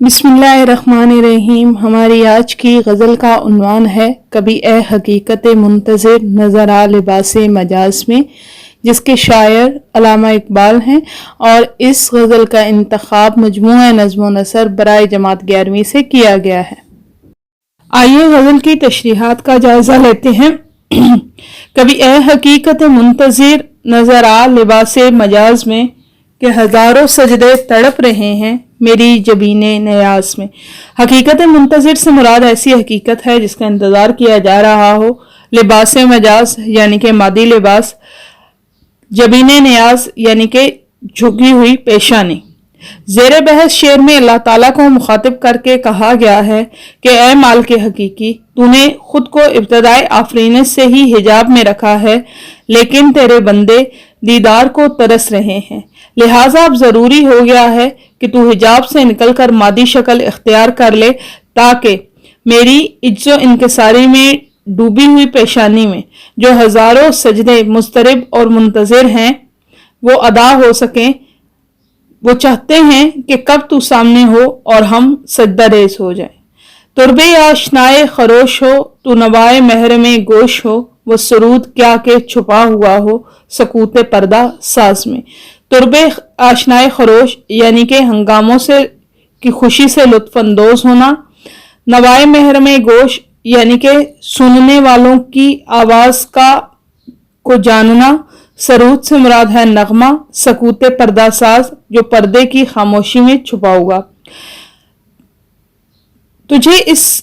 बिस्मिल्लाहिर्रहमानिर्रहीम। हमारी आज की गज़ल का उन्वान है कभी ए हकीकत मुंतज़िर नज़र आ लिबासे मजाज में, जिसके शायर अल्लामा इकबाल हैं, और इस गज़ल का इंतखाब मजमूआ नज़्म व नसर बराए जमात 11वीं से किया गया है। आइए गज़ल की तशरीहात का जायज़ा लेते हैं। कभी ए हकीकत मुंतज़िर नज़र आ लिबासे मजाज में, कि हज़ारों सजदे तड़प रहे हैं मेरी जबीने नयाज में। हकीकत मुंतज़िर से मुराद ऐसी हकीकत है जिसका इंतज़ार किया जा रहा हो। लिबास मजाज यानी कि मादी लिबास, जबीने नयाज यानी कि झुकी हुई पेशानी। ज़ेरे बहस शेर में अल्लाह ताला को मुखातिब करके कहा गया है कि ए माल के हकीकी, तूने खुद को इब्तदाए आफरीनत से ही हिजाब में रखा है, लेकिन तेरे बंदे दीदार को तरस रहे हैं, लिहाजा अब जरूरी हो गया है कि तू हिजाब से निकलकर मादी शक्ल इख्तियार कर ले, ताकि मेरी इज्जो इनकिसारी में डूबी हुई पेशानी में जो हजारों सजदे मुस्तरिब और मुंतज़िर हैं वो अदा हो सकें। वो चाहते हैं कि कब तू सामने हो और हम सजदा रेज़ हो जाए। तुरबे आशनाए खरोश हो, तू नवाए महर में गोश हो, वो सरूद क्या के छुपा हुआ हो सकूते पर्दा साज में। तुरबे आशनाए खरोश यानी कि हंगामों से की खुशी से लुत्फ अंदोज होना। नवाए महर में गोश यानी कि सुनने वालों की आवाज को जानना। सरूद से मुराद है नगमा। सकूते पर्दा साज जो पर्दे की खामोशी में छुपा हुआ। तुझे इस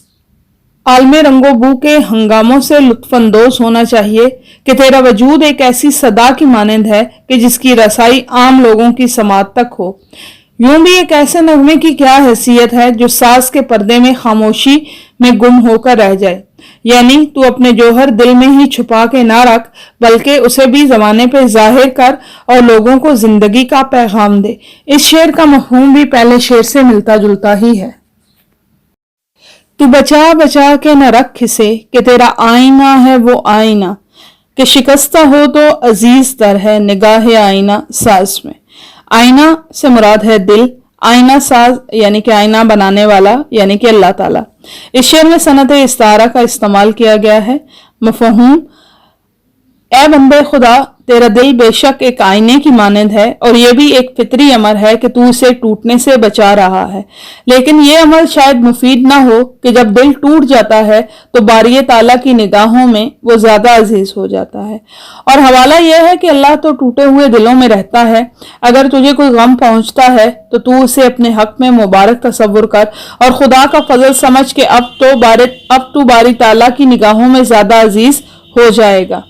आलमे रंगो बू के हंगामों से लुत्फानंदोज होना चाहिए कि तेरा वजूद एक ऐसी सदा की मानंद है कि जिसकी रसाई आम लोगों की समात तक हो। यूं भी एक ऐसे नगमे की क्या हैसियत है जो साज के पर्दे में खामोशी में गुम होकर रह जाए। यानी तू अपने जौहर दिल में ही छुपा के ना रख, बल्कि उसे भी जमाने पे जाहिर कर और लोगों को जिंदगी का पैगाम दे। इस शेर का मफहूम भी पहले शेर से मिलता जुलता ही है। तू बचा बचा के न रख इसे कि तेरा आईना है वो आईना, कि शिकस्ता हो तो अजीज तर है निगाह आईना साज में। आईना से मुराद है दिल। आईना साज यानी कि आईना बनाने वाला यानी कि अल्लाह ताला। इस शेर में सनत इस्तारा का इस्तेमाल किया गया है। मफहूम, ए बंदे खुदा, तेरा दिल बेशक एक आईने की मानंद है और यह भी एक फितरी अमर है कि तू इसे टूटने से बचा रहा है। लेकिन यह अमल शायद मुफीद ना हो कि जब दिल टूट जाता है तो बारी ताला की निगाहों में वो ज्यादा अजीज हो जाता है। और हवाला यह है कि अल्लाह तो टूटे हुए दिलों में रहता है। अगर तुझे कोई गम पहुंचता है तो तू उसे अपने हक में मुबारक तसव्वुर कर और खुदा का फजल समझ के अब तू बारी ताला की निगाहों में ज्यादा अजीज हो जाएगा।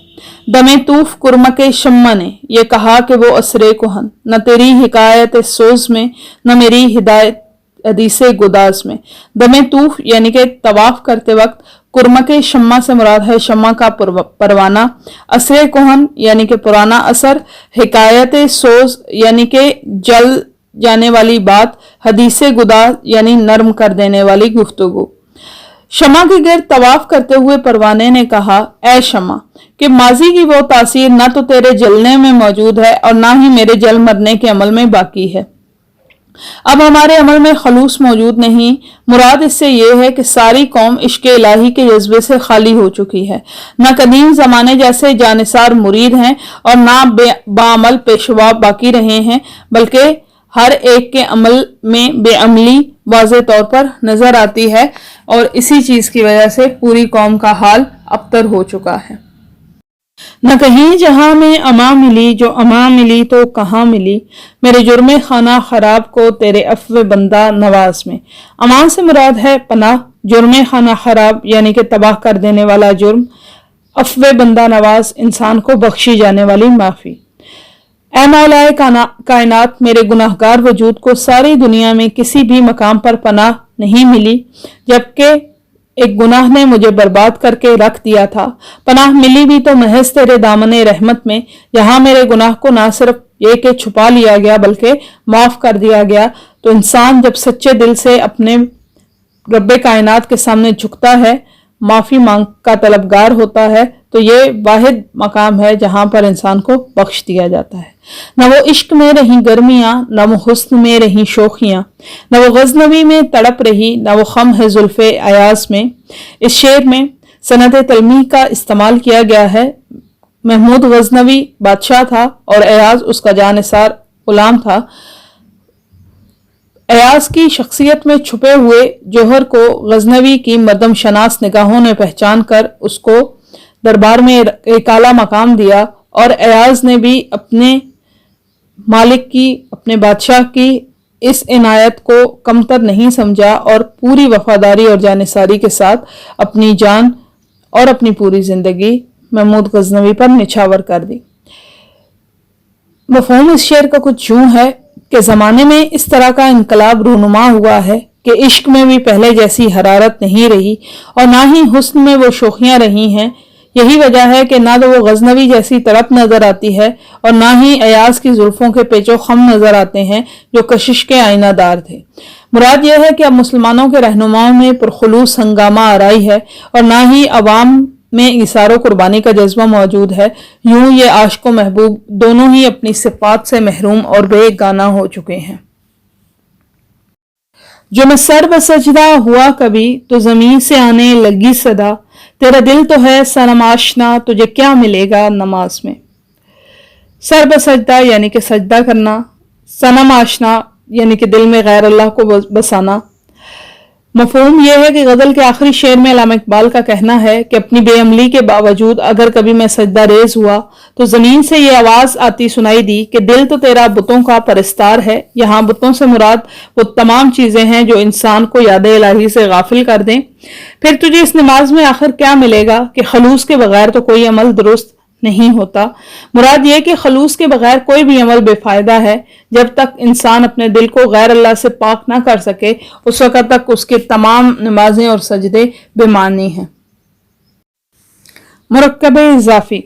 दमे तूफ कुर्मके शम्मा ने यह कहा कि वो असरे कोहन, न तेरी हिकायत सोज में न मेरी हिदायत हदीसे गुदाज में। दमे तूफ यानी कि तवाफ करते वक्त। कुर्मके शम्मा से मुराद है शम्मा का परवाना। असरे कोहन यानी कि पुराना असर। हिकायत सोज यानी कि जल जाने वाली बात। हदीसे गुदाज यानी नर्म कर देने वाली गुफ्तगू। शमा के गिर्द तवाफ करते हुए परवाने ने कहा, ए शमा, कि माजी की वो तासीर न तो तेरे जलने में मौजूद है और ना ही मेरे जल मरने के अमल में बाकी है। अब हमारे अमल में खलूस मौजूद नहीं। मुराद इससे ये है कि सारी कौम इश्क इलाही के जज्बे से खाली हो चुकी है। न कदीम जमाने जैसे जानिसार मुरीद हैं और ना बाअमल पेशवा बाकी रहे हैं, बल्कि हर एक के अमल में बेअमली वाज़े तौर पर नजर आती है और इसी चीज की वजह से पूरी कौम का हाल अबतर हो चुका है। न कहीं जहां में अमा मिली, जो अमा मिली तो कहाँ मिली, मेरे जुर्मे खाना खराब को तेरे अफ़्व बंदा नवाज में। अमा से मुराद है पनाह। जुर्मे खाना खराब यानी कि तबाह कर देने वाला जुर्म। अफ़्व बंदा नवाज इंसान को बख्शी जाने वाली माफी। ऐ मौलाए कायनात, मेरे गुनाहगार वजूद को सारी दुनिया में किसी भी मकाम पर पनाह नहीं मिली, जबकि एक गुनाह ने मुझे बर्बाद करके रख दिया था। पनाह मिली भी तो महज तेरे दामने रहमत में, जहां मेरे गुनाह को ना सिर्फ ये कि छुपा लिया गया बल्कि माफ कर दिया गया। तो इंसान जब सच्चे दिल से अपने रब्बे कायनात के सामने झुकता है, माफी मांग का तलबगार होता है, تو یہ واحد مقام ہے جہاں پر انسان کو بخش دیا جاتا ہے۔ نہ وہ عشق میں رہیں گرمیاں، نہ وہ حسن میں رہیں شوخیاں، نہ وہ غزنوی میں تڑپ رہی، نہ وہ خم ہے زلف ایاز میں۔ اس شعر میں سند تلمیح کا استعمال کیا گیا ہے۔ محمود غزنوی بادشاہ تھا اور ایاز اس کا جانثار غلام تھا۔ ایاز کی شخصیت میں چھپے ہوئے جوہر کو غزنوی کی مردم شناس نگاہوں نے پہچان کر اس کو دربار میں ایک اعلیٰ مقام دیا، اور ایاز نے بھی اپنے مالک کی، اپنے بادشاہ کی اس عنایت کو کمتر نہیں سمجھا اور پوری وفاداری اور جانثاری کے ساتھ اپنی جان اور اپنی پوری زندگی محمود غزنوی پر نچھاور کر دی۔ مفہوم اس شعر کا کچھ یوں ہے کہ زمانے میں اس طرح کا انقلاب رونما ہوا ہے کہ عشق میں بھی پہلے جیسی حرارت نہیں رہی اور نہ ہی حسن میں وہ شوخیاں رہی ہیں۔ یہی وجہ ہے کہ نہ تو وہ غزنوی جیسی تڑپ نظر آتی ہے اور نہ ہی ایاز کی زلفوں کے پیچ و خم نظر آتے ہیں جو کشش کے آئینہ دار تھے۔ مراد یہ ہے کہ اب مسلمانوں کے رہنماؤں میں پرخلوص ہنگامہ آرائی ہے اور نہ ہی عوام میں ایثار و قربانی کا جذبہ موجود ہے۔ یوں یہ عاشق و محبوب دونوں ہی اپنی صفات سے محروم اور بے گانہ ہو چکے ہیں۔ جو میں سر بسجدہ ہوا کبھی تو زمین سے آنے لگی صدا، تیرا دل تو ہے صنم آشنا تجھے کیا ملے گا نماز میں۔ سر بسجدہ یعنی کہ سجدہ کرنا، صنم آشنا یعنی کہ دل میں غیر اللہ کو بسانا۔ مفہوم یہ ہے کہ غزل کے آخری شعر میں علامہ اقبال کا کہنا ہے کہ اپنی بے عملی کے باوجود اگر کبھی میں سجدہ ریز ہوا تو زمین سے یہ آواز آتی سنائی دی کہ دل تو تیرا بتوں کا پرستار ہے۔ یہاں بتوں سے مراد وہ تمام چیزیں ہیں جو انسان کو یاد الہی سے غافل کر دیں۔ پھر تجھے اس نماز میں آخر کیا ملے گا کہ خلوص کے بغیر تو کوئی عمل درست نہیں ہوتا۔ مراد یہ کہ خلوص کے بغیر کوئی بھی عمل بے فائدہ ہے۔ جب تک انسان اپنے دل کو غیر اللہ سے پاک نہ کر سکے اس وقت تک اس کے تمام نمازیں اور سجدے بے معنی ہیں۔ مرکب اضافی۔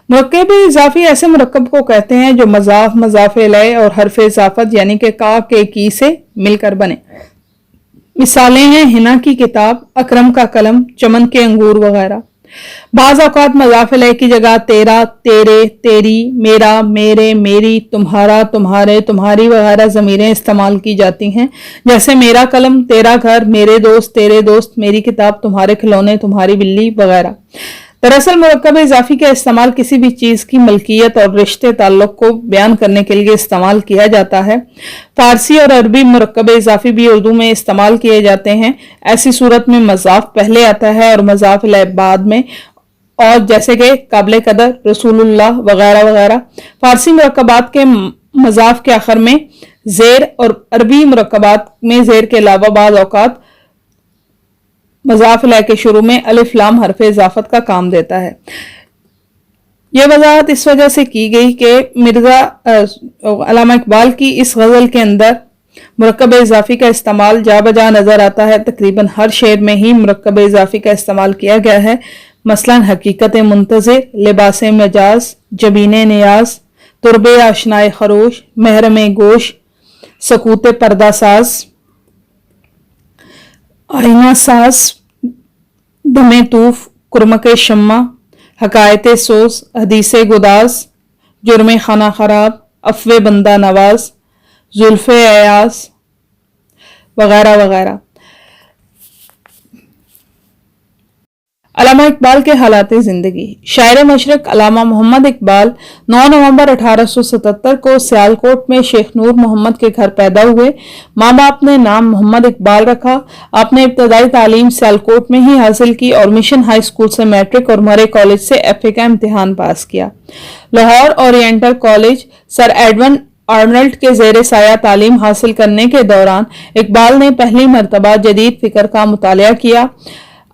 مرکب اضافی ایسے مرکب کو کہتے ہیں جو مضاف، مضاف الیہ اور حرف اضافت یعنی کہ کا کے کی سے مل کر بنے۔ مثالیں ہیں ہنا کی کتاب، اکرم کا قلم، چمن کے انگور وغیرہ۔ بعض اوقات مضاف الیہ کی جگہ تیرا، تیرے، تیری، میرا، میرے، میری، تمہارا، تمہارے، تمہاری وغیرہ ضمیریں استعمال کی جاتی ہیں، جیسے میرا قلم، تیرا گھر، میرے دوست، تیرے دوست، میری کتاب، تمہارے کھلونے، تمہاری بلی وغیرہ۔ دراصل مرکب اضافی کا استعمال کسی بھی چیز کی ملکیت اور رشتے تعلق کو بیان کرنے کے لیے استعمال کیا جاتا ہے۔ فارسی اور عربی مرکب اضافی بھی اردو میں استعمال کیے جاتے ہیں۔ ایسی صورت میں مضاف پہلے آتا ہے اور مضاف الیہ بعد میں، اور جیسے کہ قابل قدر، رسول اللہ وغیرہ وغیرہ۔ فارسی مرکبات کے مضاف کے آخر میں زیر اور عربی مرکبات میں زیر کے علاوہ بعض اوقات مضاف الیہ کے شروع میں الف لام حرف اضافت کا کام دیتا ہے۔ یہ وضاحت اس وجہ سے کی گئی کہ علامہ اقبال کی اس غزل کے اندر مرکب اضافی کا استعمال جا بجا نظر آتا ہے۔ تقریباً ہر شعر میں ہی مرکب اضافی کا استعمال کیا گیا ہے، مثلا حقیقت منتظر، لباس مجاز، جبین نیاز، ترب آشنائے خروش، محرم گوش، سکوت پردہ ساز، آئینہ ساز، دم طوف، کرمک شمع، حکایت سوز، حدیث گداز، جرم خانہ خراب، عفو بندہ نواز، زلف ایاز وغیرہ وغیرہ۔ علامہ اقبال کے حالات زندگی۔ شاعر مشرق علامہ محمد اقبال 9 نومبر 1877 کو سیالکوٹ میں شیخ نور محمد کے گھر پیدا ہوئے۔ ماں باپ نے نام محمد اقبال رکھا۔ آپ نے ابتدائی تعلیم سیالکوٹ میں ہی حاصل کی اور مشن ہائی اسکول سے میٹرک اور مرے کالج سے FA کا امتحان پاس کیا۔ لاہور اورینٹل کالج سر ایڈون آرنلڈ کے زیر سایہ تعلیم حاصل کرنے کے دوران اقبال نے پہلی مرتبہ جدید فکر کا مطالعہ کیا۔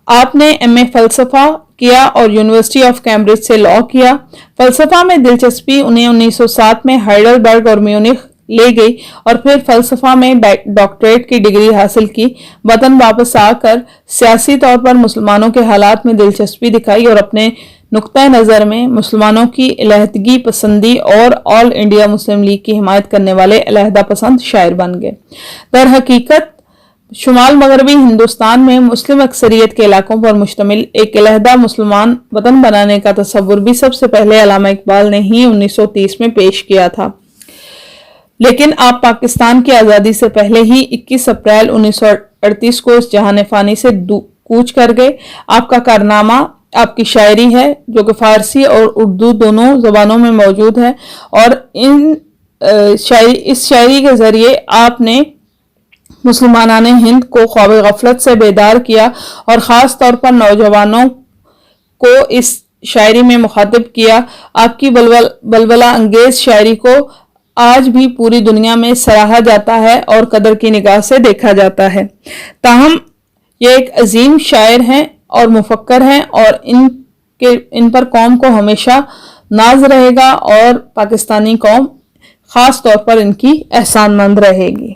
آپ نے MA فلسفہ کیا اور یونیورسٹی آف کیمبرج سے لاء کیا۔ فلسفہ میں دلچسپی انہیں 1907 میں ہائیڈلبرگ اور میونخ لے گئی اور پھر فلسفہ میں ڈاکٹریٹ کی ڈگری حاصل کی۔ وطن واپس آ کر سیاسی طور پر مسلمانوں کے حالات میں دلچسپی دکھائی اور اپنے نقطۂ نظر میں مسلمانوں کی علیحدگی پسندی اور آل انڈیا مسلم لیگ کی حمایت کرنے والے علیحدہ پسند شاعر بن گئے۔ در حقیقت शुमाल मगरबी हिंदुस्तान में मुस्लिम अक्सरियत के इलाकों पर मुश्तमिल एक अलहदा मुसलमान वतन बनाने का तस्वुर भी सबसे पहले अल्लामा इकबाल ने ही 1930 में पेश किया था। लेकिन आप पाकिस्तान की आज़ादी से पहले ही 21 अप्रैल 1938 को इस जहान फानी से कूच कर गए। आपका कारनामा आपकी शायरी है जो कि फारसी और उर्दू दोनों जबानों में मौजूद है, और इस शायरी के जरिए आपने मुसलमानाने हिंद को ख्वाब गफलत से बेदार किया और ख़ास तौर पर नौजवानों को इस शायरी में मुखातिब किया। आपकी बलबला अंगेज शायरी को आज भी पूरी दुनिया में सराहा जाता है और कदर की निगाह से देखा जाता है। ताहम ये एक अजीम शायर हैं और मुफक्कर हैं, और इन पर कौम को हमेशा नाज रहेगा और पाकिस्तानी कौम खास तौर पर इनकी एहसानमंद रहेगी।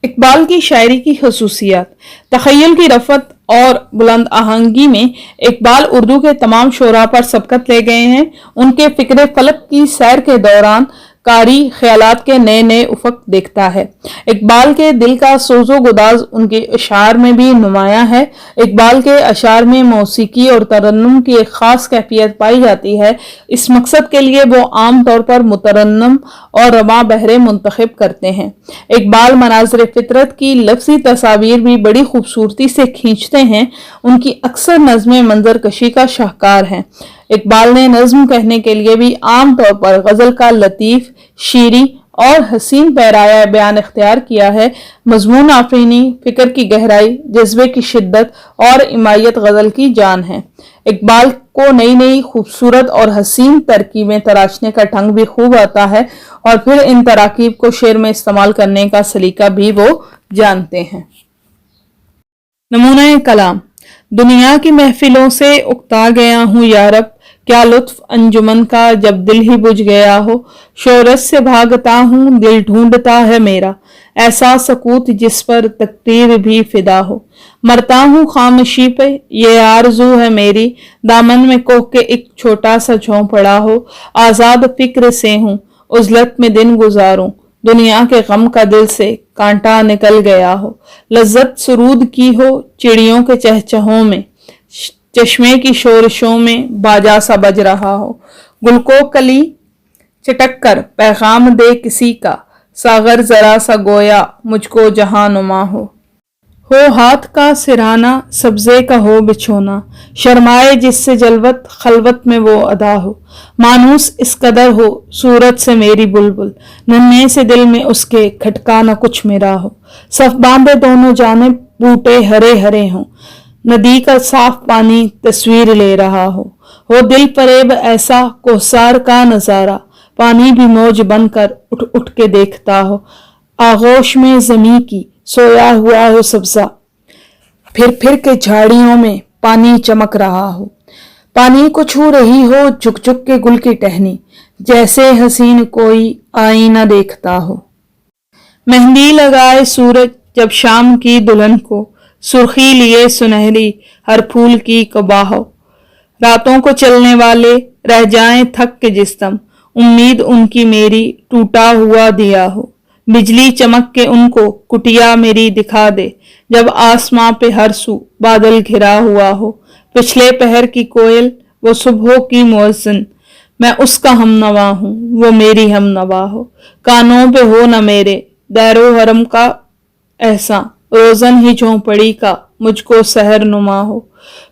इकबाल की शायरी की खसूसियात। तख़य्युल की रफ़त और बुलंद आहंगी में इकबाल उर्दू के तमाम शोरा पर सबकत ले गए हैं। उनके फ़िक्र फलक की सैर के दौरान कारी ख्यालात के नए नए उफक देखता है। इकबाल के दिल का सोजो गुदाज उनके अशार में भी नुमायां है। इकबाल के अशार में मौसीकी और तरन्नुम की एक खास कैफियत पाई जाती है। इस मकसद के लिए वो आम तौर पर मुतरन्नम और रमा बहरे मुंतखब करते हैं। इकबाल मनाज़िर फितरत की लफ्ज़ी तस्वीर भी बड़ी खूबसूरती से खींचते हैं। उनकी अक्सर नज़्में मंजर कशी का शाहकार हैं। इकबाल ने नज्म कहने के लिए भी आम तौर पर गजल का लतीफ, शीरी और हसीन पैराया बयान इख्तियार किया है। मजमून आफरीनी, फिक्र की गहराई, जज्बे की शिद्दत और इमायत गजल की जान है। इकबाल को नई नई खूबसूरत और हसीन तरकीबें तराशने का ढंग भी खूब आता है, और फिर इन तराकीब को शेर में इस्तेमाल करने का सलीका भी वो जानते हैं। नमूना कलाम। दुनिया की महफिलों से उकता गया हूँ यारब, क्या लुत्फ अंजुमन का जब दिल ही बुझ गया हो। शोहरत से भागता हूँ दिल ढूंढता है मेरा, ऐसा सकूत जिस पर तकदीर भी फिदा हो। मरता हूँ खामोशी पे ये आरज़ू है मेरी, दामन में कोह के एक छोटा सा झोंपड़ा हो। आज़ाद फिक्र से हूँ उज़लत में दिन गुजारूं, दुनिया के गम का दिल से कांटा निकल गया हो। लज्जत सुरूद की हो चिड़ियों के चहचहों में, चश्मे की शोरशों में बाजा सा बज रहा हो। गुल को कली चटक कर पैगाम दे किसी का, सागर जरा सा गोया मुझको जहां नुमा हो। हाथ का सिराना सब्जे का हो बिछोना, शर्माए जिससे जलवत खलवत में वो अदा हो। मानूस इस कदर हो सूरत से मेरी बुलबुल, नन्हे से दिल में उसके खटका न कुछ मेरा हो। सफ बांधे दोनों जानिब बूटे हरे हरे हों, नदी का साफ पानी तस्वीर ले रहा हो दिल फरेब ऐसा कोसार का नजारा, पानी भी मौज बनकर उठ उठ के देखता हो। आगोश में जमी की सोया हुआ हो सब्जा, फिर के झाड़ियों में पानी चमक रहा हो। पानी को छू रही हो झुक झुक के गुल की टहनी, जैसे हसीन कोई आईना देखता हो। मेहंदी लगाए सूरज जब शाम की दुल्हन को, सुर्खी लिए सुनहरी हर फूल की कबा हो। रातों को चलने वाले रह जाएं थक के जिस्म, उम्मीद उनकी मेरी टूटा हुआ दिया हो। बिजली चमक के उनको कुटिया मेरी दिखा दे, जब आसमां पे हर सू बादल घिरा हुआ हो। पिछले पहर की कोयल वो सुबह की मुअज्जिन, मैं उसका हमनवा हूँ वो मेरी हमनवा हो। कानों पे हो न मेरे दैरो हरम का एहसान, रोजन ही झोंपड़ी का मुझको सहर नुमा हो।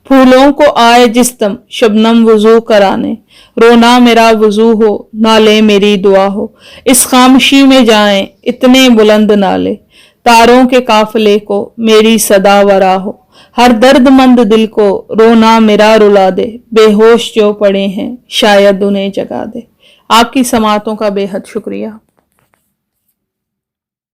फूलों को आए जिस्म शबनम वुजू कराने, रोना मेरा वुजू हो नाले मेरी दुआ हो। इस खामोशी में जाएं इतने बुलंद नाले, तारों के काफिले को मेरी सदा वरा हो। हर दर्दमंद दिल को रोना मेरा रुला दे, बेहोश जो पड़े हैं शायद उन्हें जगा दे। आपकी समातों का बेहद शुक्रिया।